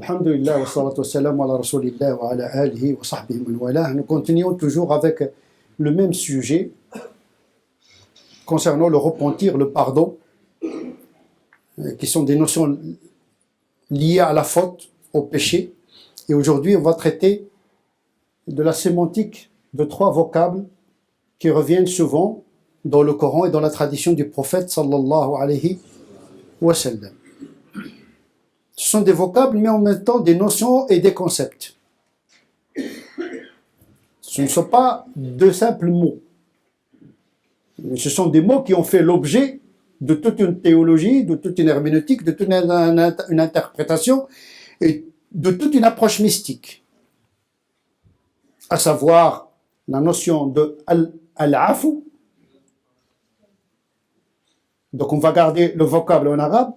Alhamdulillah wa salatu wa salam ala rasulillah wa ala alihi wa sahbihi man wala. Nous continuons toujours avec le même sujet concernant le repentir, le pardon, qui sont des notions liées à la faute, au péché. Et aujourd'hui, on va traiter de la sémantique de trois vocables qui reviennent souvent dans le Coran et dans la tradition du prophète sallallahu alayhi wa sallam. Ce sont des vocables, mais en même temps des notions et des concepts. Ce ne sont pas de simples mots. Ce sont des mots qui ont fait l'objet de toute une théologie, de toute une herméneutique, de toute une interprétation et de toute une approche mystique. À savoir la notion de al-afu. Donc on va garder le vocable en arabe.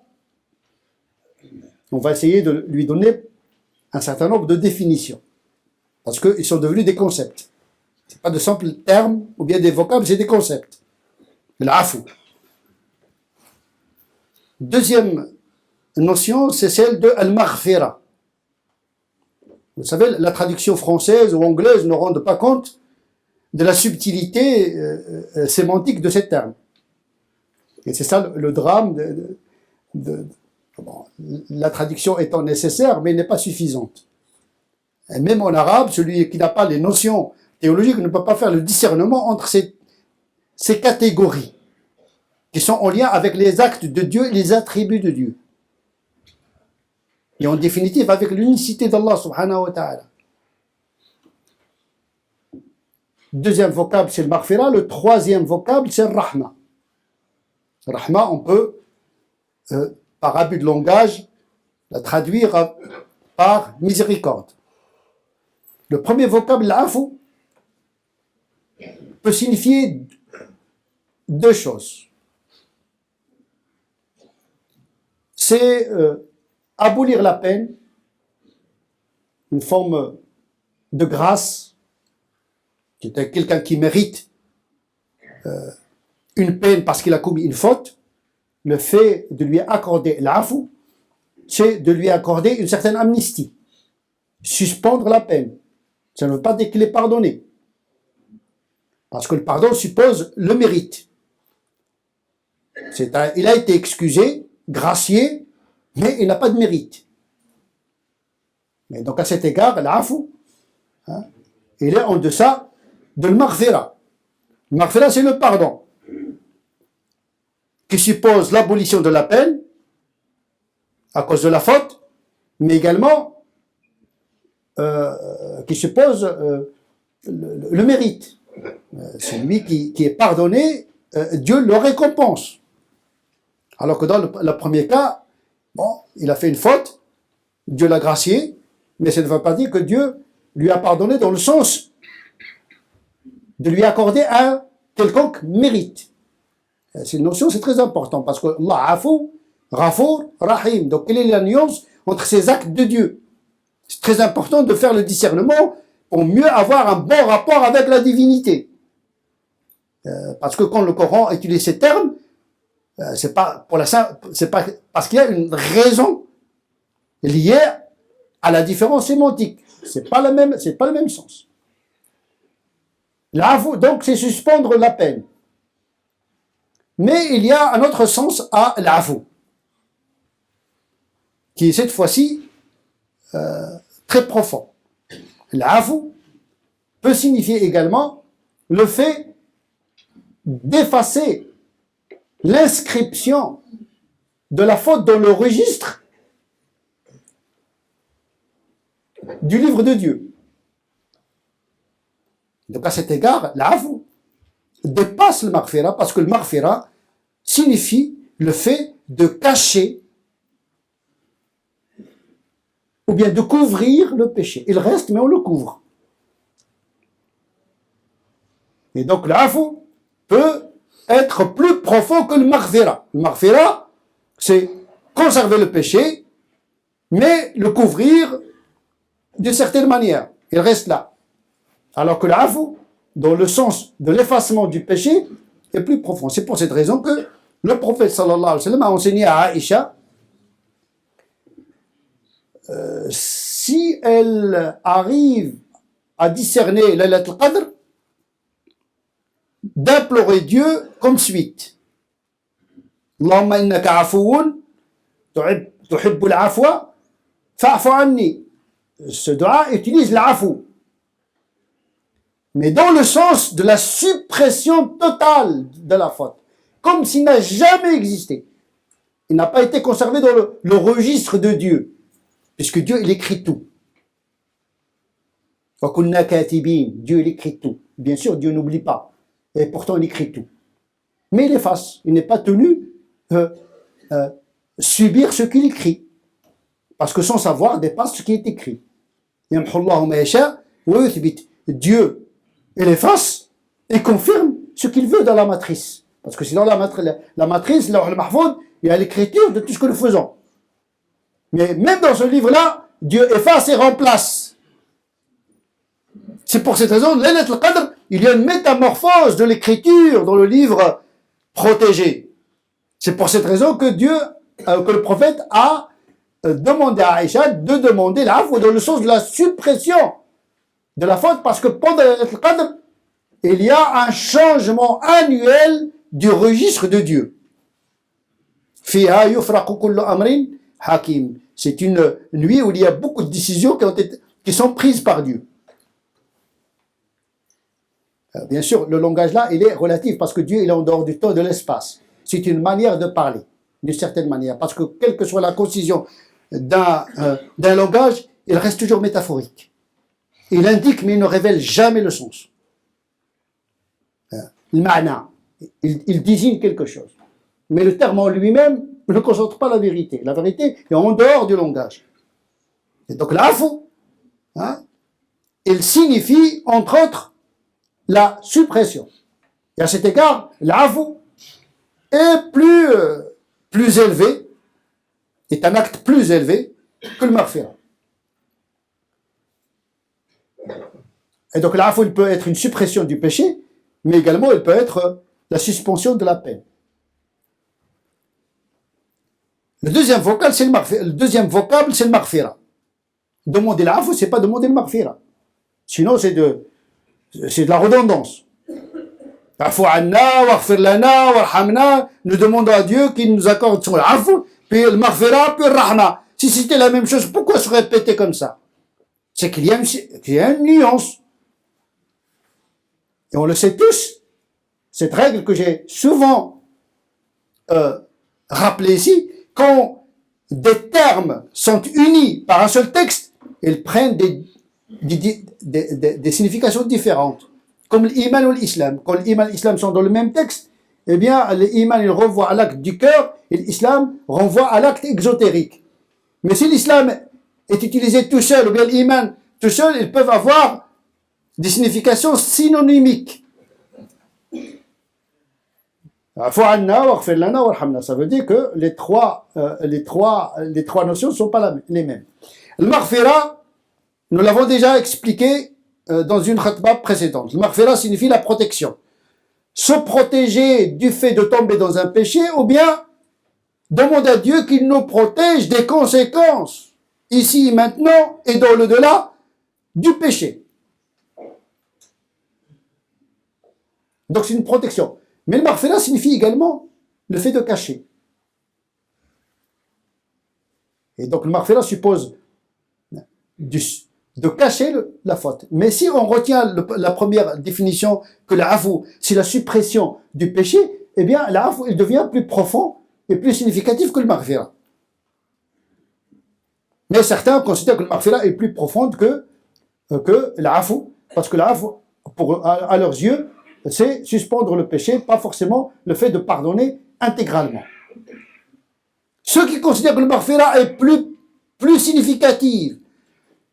On va essayer de lui donner un certain nombre de définitions. Parce qu'ils sont devenus des concepts. Ce n'est pas de simples termes ou bien des vocables, c'est des concepts. L'afu. Deuxième notion, c'est celle de al-maghfira. Vous savez, la traduction française ou anglaise ne rend pas compte de la subtilité sémantique de ces termes. Et c'est ça le drame bon, la traduction étant nécessaire, mais n'est pas suffisante. Et même en arabe, celui qui n'a pas les notions théologiques ne peut pas faire le discernement entre ces catégories qui sont en lien avec les actes de Dieu et les attributs de Dieu. Et en définitive, avec l'unicité d'Allah subhanahu wa ta'ala. Deuxième vocable, c'est le maghfira. Le troisième vocable, c'est le rahma. Rahma, on peut, par abus de langage, la traduire par miséricorde. Le premier vocable, l'afu, peut signifier deux choses. C'est abolir la peine, une forme de grâce, qui est quelqu'un qui mérite une peine parce qu'il a commis une faute. Le fait de lui accorder l'afu, c'est de lui accorder une certaine amnistie, suspendre la peine. Ça ne veut pas dire qu'il est pardonné, parce que le pardon suppose le mérite. Il a été excusé, gracié, mais il n'a pas de mérite. Et donc à cet égard, l'afu, il est en deçà de l'maghfira. Le maghfira, c'est le pardon, qui suppose l'abolition de la peine à cause de la faute, mais également qui suppose le mérite. Celui qui est pardonné, Dieu le récompense. Alors que dans le premier cas, bon, il a fait une faute, Dieu l'a gracié, mais ça ne veut pas dire que Dieu lui a pardonné dans le sens de lui accorder un quelconque mérite. Cette notion, c'est très important, parce que Allah afu, Ghafour, Rahim. Donc, quelle est la nuance entre ces actes de Dieu? C'est très important de faire le discernement pour mieux avoir un bon rapport avec la divinité. Parce que quand le Coran utilise ces termes, c'est pas parce qu'il y a une raison liée à la différence sémantique. C'est pas le même sens. L'afu, donc, c'est suspendre la peine. Mais il y a un autre sens à l'afu, qui est cette fois-ci très profond. L'afu peut signifier également le fait d'effacer l'inscription de la faute dans le registre du livre de Dieu. Donc à cet égard, l'afu dépasse le maghfira, parce que le maghfira signifie le fait de cacher ou bien de couvrir le péché. Il reste, mais on le couvre. Et donc l'afu peut être plus profond que le maghfira. Le maghfira, c'est conserver le péché, mais le couvrir d'une certaine manière. Il reste là. Alors que l'afu, dans le sens de l'effacement du péché, est plus profond. C'est pour cette raison que le prophète sallallahu alayhi wa sallam a enseigné à Aïcha si elle arrive à discerner Laylat al-Qadr, d'implorer Dieu comme suite. Allahumma innaka afoun, tuhibbul afwa, fa'fu anni. Ce dua utilise l'afou, mais dans le sens de la suppression totale de la faute, comme s'il n'a jamais existé. Il n'a pas été conservé dans le registre de Dieu, puisque Dieu, il écrit tout. Dieu, il écrit tout. Bien sûr, Dieu n'oublie pas, et pourtant il écrit tout. Mais il efface, il n'est pas tenu subir ce qu'il écrit, parce que son savoir dépasse ce qui est écrit. Dieu, il efface et confirme ce qu'il veut dans la matrice. Parce que c'est dans la matrice, le mahfoud, il y a l'écriture de tout ce que nous faisons. Mais même dans ce livre-là, Dieu efface et remplace. C'est pour cette raison, Laylat al-Qadr, il y a une métamorphose de l'écriture dans le livre protégé. C'est pour cette raison que que le prophète a demandé à Aïcha de demander l'afou dans le sens de la suppression de la faute, parce que pendant Laylat al-Qadr, il y a un changement annuel du registre de Dieu. Fiha yufraqu kullu amrin hakim. C'est une nuit où il y a beaucoup de décisions qui sont prises par Dieu. Bien sûr, le langage là, il est relatif parce que Dieu, il est en dehors du temps et de l'espace. C'est une manière de parler, d'une certaine manière, parce que quelle que soit la concision d'un langage, il reste toujours métaphorique. Il indique, mais il ne révèle jamais le sens. Le ma'na, il désigne quelque chose. Mais le terme en lui-même ne concentre pas la vérité. La vérité est en dehors du langage. Et donc l'afou, il signifie, entre autres, la suppression. Et à cet égard, l'afou est plus élevé, est un acte plus élevé que le maghfira. Et donc l'afou, il peut être une suppression du péché, mais également il peut être la suspension de la peine. Le deuxième vocable, c'est le maghfira. Demander l'afou, c'est pas demander le maghfira. Sinon, c'est de la redondance. Afu anna, waghfir lana, warhamna. Nous demandons à Dieu qu'il nous accorde son afou, puis le maghfira, puis le rahma. Si c'était la même chose, pourquoi se répéter comme ça? C'est qu'il y a une nuance. Et on le sait tous, cette règle que j'ai souvent rappelée ici, quand des termes sont unis par un seul texte, ils prennent des significations différentes. Comme l'iman ou l'islam. Quand l'iman et l'islam sont dans le même texte, eh bien, l'iman, il renvoie à l'acte du cœur, et l'islam renvoie à l'acte exotérique. Mais si l'islam est utilisé tout seul, ou bien l'iman tout seul, ils peuvent avoir des significations synonymiques. Ça veut dire que les trois notions ne sont pas les mêmes. Le maghfira, nous l'avons déjà expliqué dans une khatba précédente. Le maghfira signifie la protection. Se protéger du fait de tomber dans un péché, ou bien demander à Dieu qu'il nous protège des conséquences, ici, maintenant, et dans l'au-delà, du péché. Donc c'est une protection. Mais le maghfira signifie également le fait de cacher. Et donc le maghfira suppose de cacher la faute. Mais si on retient la première définition, que l'afou, c'est la suppression du péché, eh bien l'afou, il devient plus profond et plus significatif que le maghfira. Mais certains considèrent que le maghfira est plus profonde que l'afou, parce que l'afou, à leurs yeux, c'est suspendre le péché, pas forcément le fait de pardonner intégralement. Ceux qui considèrent que le maghfira est plus significatif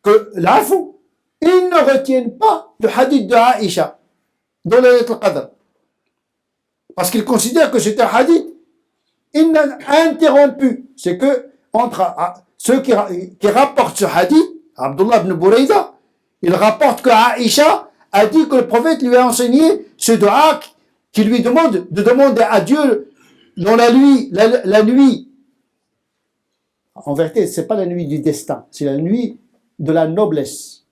que l'afou, ils ne retiennent pas le hadith de Aïcha dans Laylat al-Qadr. Parce qu'ils considèrent que c'est un hadith interrompu. C'est que entre ceux qui rapportent ce hadith, Abdullah ibn Burayda, il rapporte que Aïcha a dit que le prophète lui a enseigné ce dua qui lui demande de demander à Dieu dans la nuit En vérité, c'est pas la nuit du destin, c'est la nuit de la noblesse.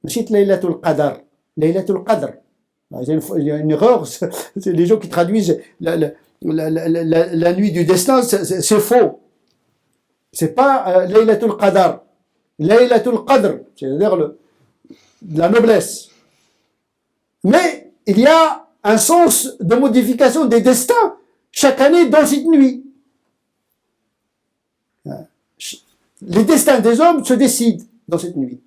مشيت ليلة القدر. ليلة القدر. Il y a une erreur, c'est les gens qui traduisent la nuit du destin, c'est faux. C'est pas Laylatul Qadr. Laylatul Qadr, c'est-à-dire la noblesse. Mais il y a un sens de modification des destins chaque année dans cette nuit. Les destins des hommes se décident dans cette nuit.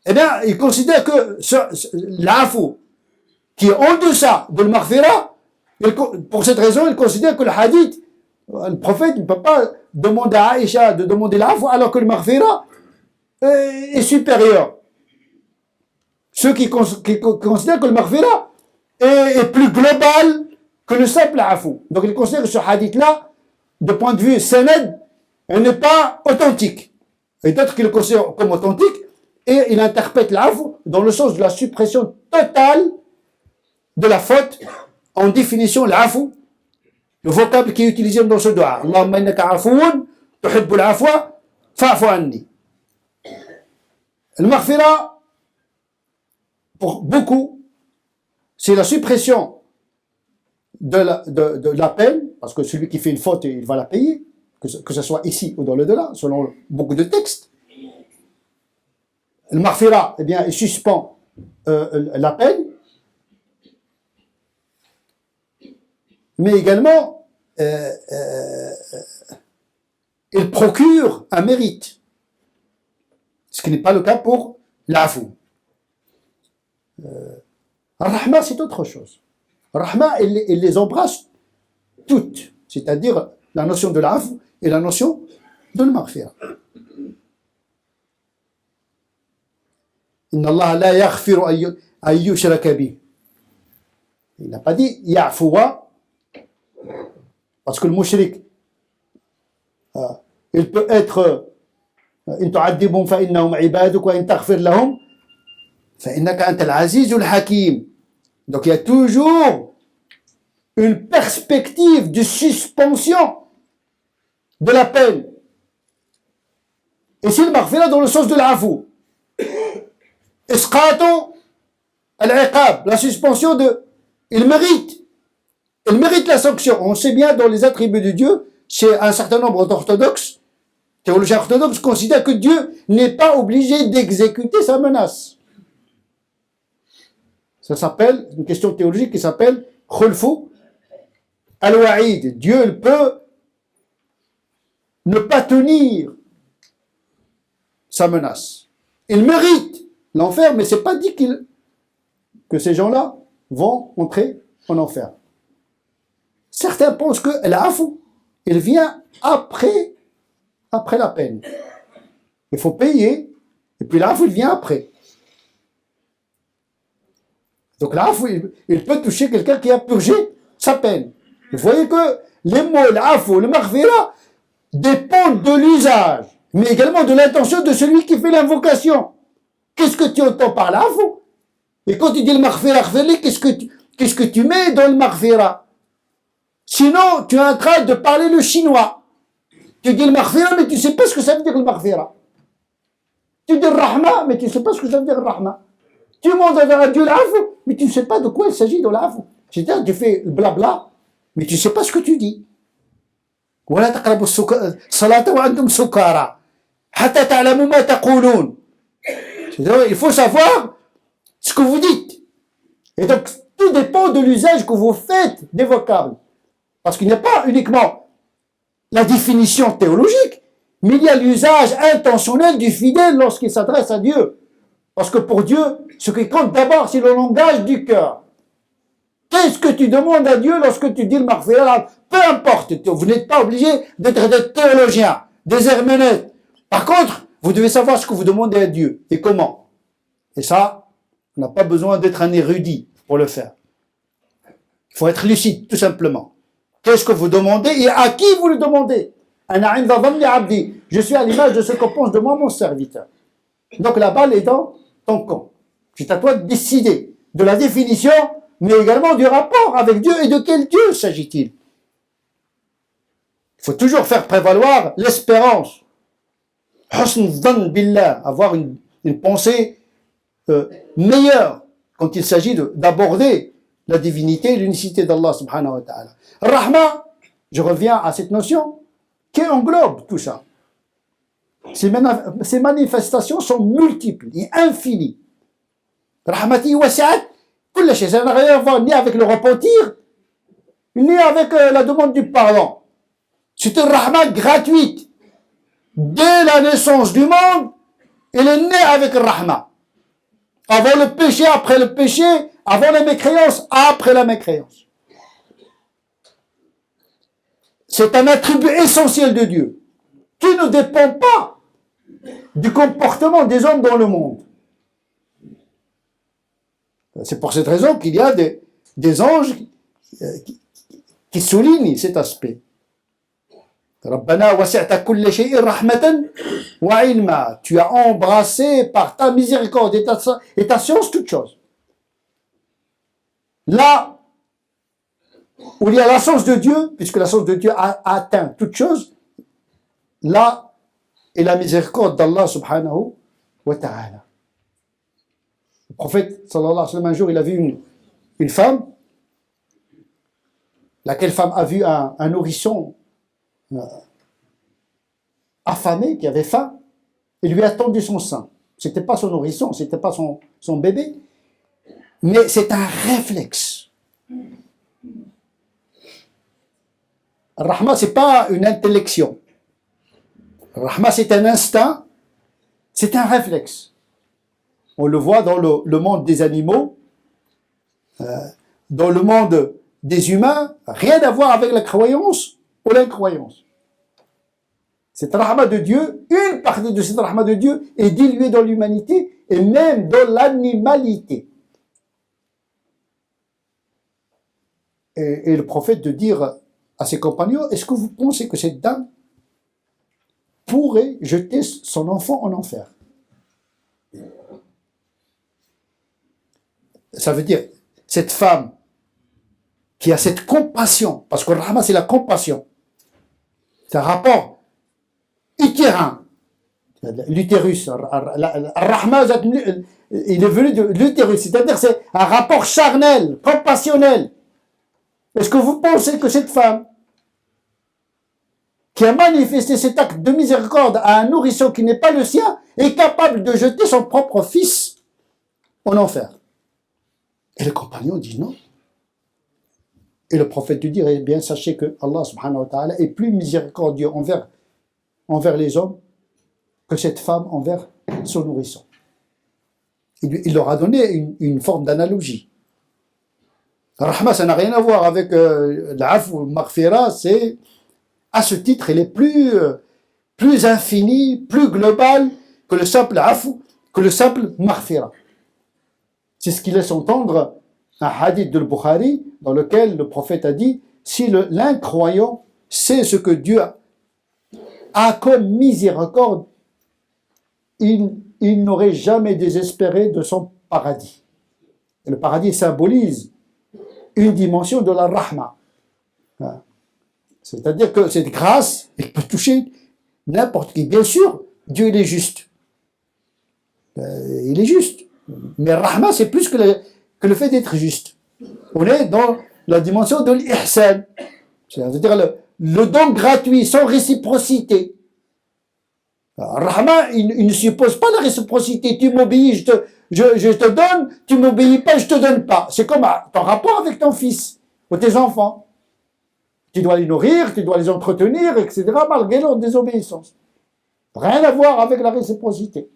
Eh bien, il considère que l'afou, qui est en deçà de l'maghfira, pour cette raison, il considère que le hadith, le prophète ne peut pas demander à Aïcha de demander l'afou alors que le maghfira est supérieur. Ceux qui considèrent que le maghfira est plus global que le simple afou. Donc ils considèrent que ce hadith-là, de point de vue sanad, n'est pas authentique. Et d'autres qui le considèrent comme authentique, et il interprète l'afou dans le sens de la suppression totale de la faute. En définition, l'afou, le vocable qui est utilisé dans ce doigt. Allahumma innaka afoun, tuhibbul afwa, fa'fu anni. Le maghfira, pour beaucoup, c'est la suppression de la peine, parce que celui qui fait une faute, il va la payer, que ce soit ici ou dans le delà, selon beaucoup de textes. Le maghfira, eh bien, il suspend la peine, mais également, il procure un mérite, ce qui n'est pas le cas pour l'afou. Rahma, c'est autre chose. Rahma, il les embrasse toutes, c'est-à-dire la notion de l'afou et la notion de l'maghfira. Inna Allah la yaghfiru an yushraka bih. Il n'a pas dit ya'fuwa, parce que le mushrik, il peut être in tu'addibhum fa innahum ibaduk wa in taghfir lahum fa innaka antal azizul hakim. Donc il y a toujours une perspective de suspension de la peine. Et c'est le maghfira dans le sens de l'afou. Isqatu al-iqab, la suspension de... Il mérite la sanction. On sait bien dans les attributs de Dieu, chez un certain nombre d'orthodoxes, théologiens orthodoxes considèrent que Dieu n'est pas obligé d'exécuter sa menace. Ça s'appelle, une question théologique qui s'appelle khulfu al-wa'id. Dieu, il peut ne pas tenir sa menace. Il mérite l'enfer, mais c'est pas dit que ces gens-là vont entrer en enfer. Certains pensent que l'afou, il vient après la peine. Il faut payer, et puis l'afou, il vient après. Donc l'afou, il peut toucher quelqu'un qui a purgé sa peine. Vous voyez que les mots, l'afou, le maghfira, dépendent de l'usage, mais également de l'intention de celui qui fait l'invocation. Qu'est-ce que tu entends par l'afou? Et quand tu dis le maghfira, qu'est-ce que tu mets dans le maghfira? Sinon, tu es en train de parler le chinois. Tu dis le maghfira, mais tu ne sais pas ce que ça veut dire le maghfira. Tu dis le rahma, mais tu ne sais pas ce que ça veut dire le rahma. Tu demandes à Dieu l'afou, mais tu ne sais pas de quoi il s'agit dans l'afou. C'est-à-dire, tu fais le blabla, mais tu ne sais pas ce que tu dis. ولا تقربوا الصلاة وأنتم سكارى حتى تعلموا ما تقولون. Il faut savoir ce que vous dites. Et donc, tout dépend de l'usage que vous faites des vocables. Parce qu'il n'y a pas uniquement la définition théologique, mais il y a l'usage intentionnel du fidèle lorsqu'il s'adresse à Dieu. Parce que pour Dieu, ce qui compte d'abord, c'est le langage du cœur. Qu'est-ce que tu demandes à Dieu lorsque tu dis le maghfira? Peu importe, vous n'êtes pas obligé d'être des théologiens, des herméneutes. Par contre, vous devez savoir ce que vous demandez à Dieu et comment. Et ça, on n'a pas besoin d'être un érudit pour le faire. Il faut être lucide, tout simplement. Qu'est-ce que vous demandez et à qui vous le demandez? Je suis à l'image de ce que pense de moi mon serviteur. Donc la balle est dans ton camp. C'est à toi de décider de la définition, mais également du rapport avec Dieu et de quel Dieu s'agit-il. Il faut toujours faire prévaloir l'espérance. Husn dhann billah, avoir une pensée meilleure quand il s'agit d'aborder la divinité et l'unicité d'Allah subhanahu wa ta'ala. Rahma, je reviens à cette notion qui englobe tout ça. Ces manifestations sont multiples et infinies. Rahmati wasi'at kulla shay. Ça n'a rien à voir ni avec le repentir, ni avec la demande du pardon. C'est une rahma gratuite. Dès la naissance du monde, il est né avec rahma. Avant le péché, après le péché, avant la mécréance, après la mécréance. C'est un attribut essentiel de Dieu qui ne dépend pas du comportement des hommes dans le monde. C'est pour cette raison qu'il y a des anges qui soulignent cet aspect. Rabbana wasi'ta kulli shay'in rahmatan wa ilma. Tu as embrassé par ta miséricorde et ta science toute chose. Là où il y a la science de Dieu, puisque la science de Dieu a atteint toute chose, là est la miséricorde d'Allah subhanahu wa ta'ala. Le prophète sallallahu alayhi wa sallam, un jour, il a vu une femme, laquelle femme a vu un nourrisson affamé, qui avait faim, et lui a tendu son sein. C'était pas son nourrisson, c'était pas son bébé, mais c'est un réflexe. Rahma, c'est pas une intellection. Rahma, c'est un instinct, c'est un réflexe. On le voit dans le monde des animaux, dans le monde des humains, rien à voir avec la croyance ou l'incroyance. Cette rahma de Dieu, une partie de cette rahma de Dieu est diluée dans l'humanité et même dans l'animalité. Et le prophète de dire à ses compagnons, est-ce que vous pensez que cette dame pourrait jeter son enfant en enfer? Ça veut dire, cette femme qui a cette compassion, parce que le rahma c'est la compassion, c'est un rapport utérin, l'utérus, rahma il est venu de l'utérus, c'est-à-dire c'est un rapport charnel, compassionnel. Est-ce que vous pensez que cette femme qui a manifesté cet acte de miséricorde à un nourrisson qui n'est pas le sien est capable de jeter son propre fils en enfer? Et le compagnon dit non. Et le prophète lui dit, eh bien, sachez que Allah subhanahu wa ta'ala est plus miséricordieux envers les hommes que cette femme envers son nourrisson. Il leur a donné une forme d'analogie. Rahma, ça n'a rien à voir avec l'af ou maghfira, c'est, à ce titre, elle est plus infinie, plus globale que le simple af, que le simple maghfira. C'est ce qui laisse entendre un hadith de Bukhari dans lequel le prophète a dit, si l'incroyant sait ce que Dieu a comme miséricorde, il n'aurait jamais désespéré de son paradis. Et le paradis symbolise une dimension de la rahma. C'est-à-dire que cette grâce, elle peut toucher n'importe qui. Bien sûr, Dieu il est juste. Il est juste. Mais rahma, c'est plus que le fait d'être juste. On est dans la dimension de l'ihsan. C'est-à-dire le don gratuit, sans réciprocité. Rahma, il ne suppose pas la réciprocité. Tu m'obéis, je te donne, tu m'obéis pas, je te donne pas. C'est comme ton rapport avec ton fils ou tes enfants. Tu dois les nourrir, tu dois les entretenir, etc., malgré leur désobéissance. Rien à voir avec la réciprocité.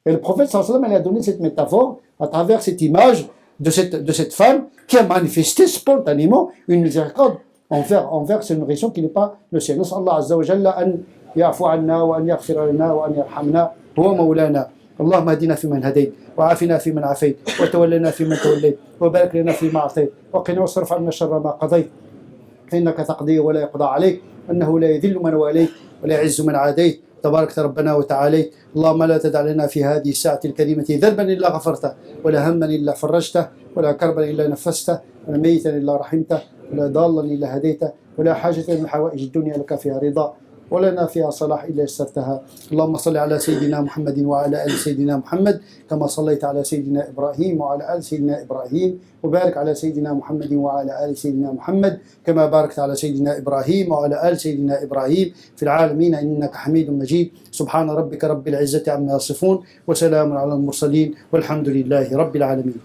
Et le prophète sallallahu alayhi wa sallam, il a donné cette métaphore à travers cette image de cette femme qui a manifesté spontanément une miséricorde envers ce nourrisson qui n'est pas le sien. Nas'Allah Allah azza wa jalla an ya'fu anna wa an yaghfira lana wa an yarhamna huwa mawlana. اللهم اهدنا فيمن هديت وعافنا فيمن عافيت وتولنا فيمن توليت وبارك لنا فيما اعطيت وقنا واصرف عنا شر ما قضيت فانك تقضي ولا يقضى عليك انه لا يذل من واليت ولا يعز من عاديت تبارك ربنا وتعاليت. اللهم لا تدع لنا في هذه الساعة الكريمة ذنبا إلا غفرته ولا هما إلا فرجته ولا كربا إلا نفسته ولا ميتا إلا رحمته ولا ضالا إلا هديته ولا حاجة من حوائج الدنيا لك فيها رضا ولنا فيها صلاح إلا يسرتها. اللهم صل على سيدنا محمد وعلى آل سيدنا محمد كما صليت على سيدنا إبراهيم وعلى آل سيدنا إبراهيم، وبارك على سيدنا محمد وعلى آل سيدنا محمد كما باركت على سيدنا إبراهيم وعلى آل سيدنا إبراهيم في العالمين إنك حميد مجيد. سبحان ربك رب العزة عما يصفون وسلام على المرسلين والحمد لله رب العالمين.